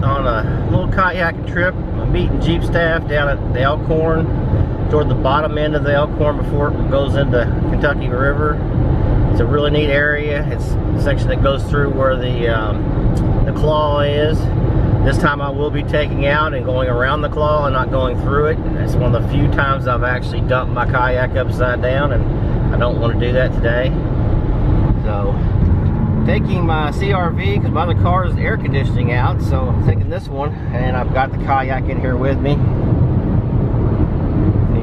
on a little kayaking trip. I'm meeting Jeepstaff down at the Elkhorn, toward the bottom end of the Elkhorn before it goes into Kentucky River. It's a really neat area. It's a section that goes through where the claw is. This time I will be taking out and going around the claw and not going through it. It's one of the few times I've actually dumped my kayak upside down, and I don't want to do that today. So, taking my CRV because my other car is air conditioning out, so I'm taking this one, and I've got the kayak in here with me. You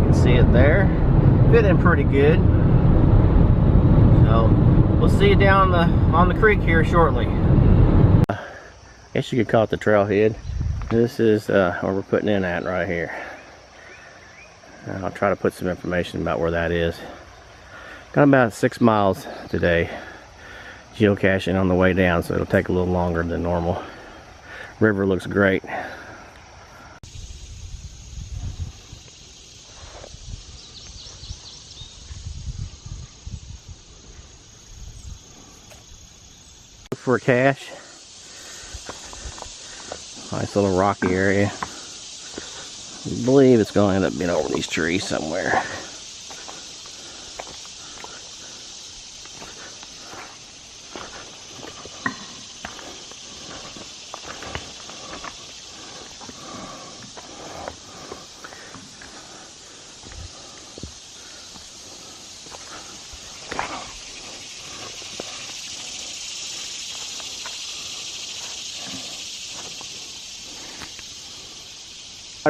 can see it there. Fit in pretty good. So, we'll see you down on the creek here shortly. I guess you could call it the trailhead. This is where we're putting in at right here. I'll try to put some information about where that is. Got about 6 miles today geocaching on the way down, so it'll take a little longer than normal. River looks great. Look for a cache. Nice little rocky area. I believe it's going to end up being over these trees somewhere.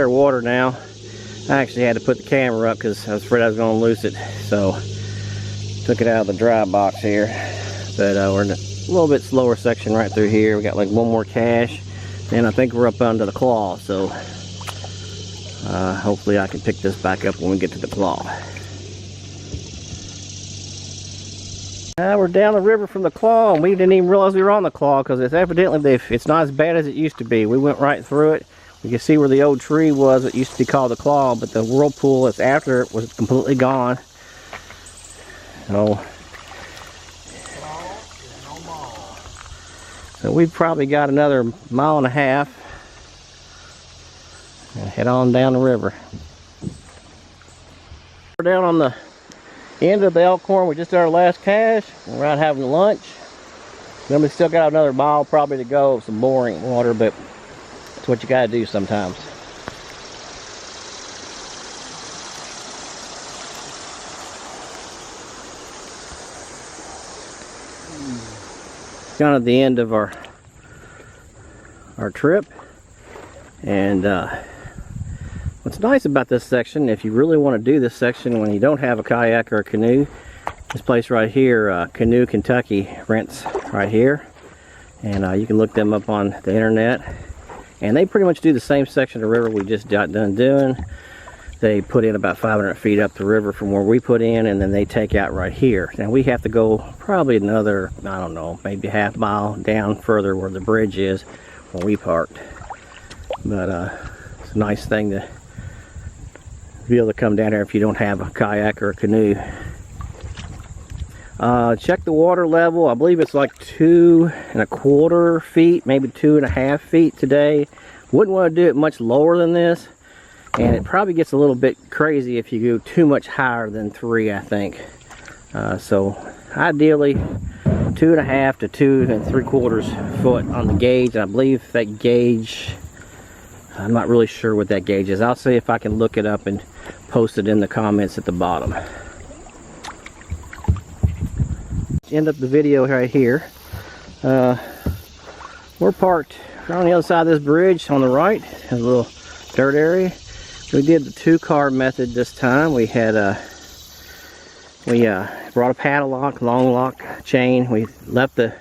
Water now. I actually had to put the camera up because I was afraid I was going to lose it, so took it out of the dry box here. But we're in a little bit slower section right through here. We got like one more cache, and I think we're up under the claw, so hopefully I can pick this back up when we get to the claw. We're down the river from the claw, and we didn't even realize we were on the claw because it's evidently it's not as bad as it used to be. We went right through it. You can see where the old tree was. It used to be called the claw, but the whirlpool that's after it was completely gone. So we've probably got another 1.5 miles and head on down the river. We're down on the end of the Elkhorn. We just did our last cache. We're out having lunch. Then we still got another mile probably to go of some boring water, but that's what you gotta do sometimes. Kind of the end of our trip, and what's nice about this section, if you really want to do this section when you don't have a kayak or a canoe, this place right here, Canoe Kentucky, rents right here, and you can look them up on the internet. And they pretty much do the same section of the river we just got done doing. They put in about 500 feet up the river from where we put in, and then they take out right here. Now we have to go probably another, I don't know, maybe 1/2 mile down further where the bridge is, where we parked. But it's a nice thing to be able to come down here if you don't have a kayak or a canoe. Check the water level. I believe it's like 2.25 feet, maybe 2.5 feet today. Wouldn't want to do it much lower than this, and it probably gets a little bit crazy if you go too much higher than 3, I think. So ideally 2.5 to 2.75 foot on the gauge. I believe that gauge, I'm not really sure what that gauge is. I'll see if I can look it up and post it in the comments at the bottom. End up the video right here. We're parked on the other side of this bridge on the right. Has a little dirt area. We did the 2-car method this time. We had brought a paddle lock, long lock chain. We left the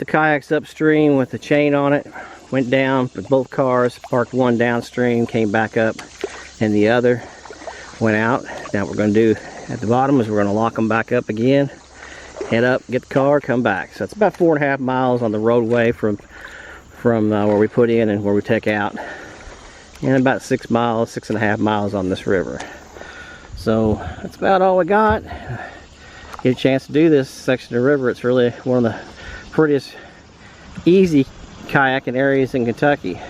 kayaks upstream with the chain on it. Went down with both cars, parked one downstream, came back up, and the other went out. Now what we're going to do at the bottom is we're going to lock them back up again. Head up, get the car, come back. So it's about 4.5 miles on the roadway from where we put in and where we take out, and about 6 miles, 6.5 miles on this river. So that's about all we got. Get a chance to do this section of the river. It's really one of the prettiest, easy kayaking areas in Kentucky.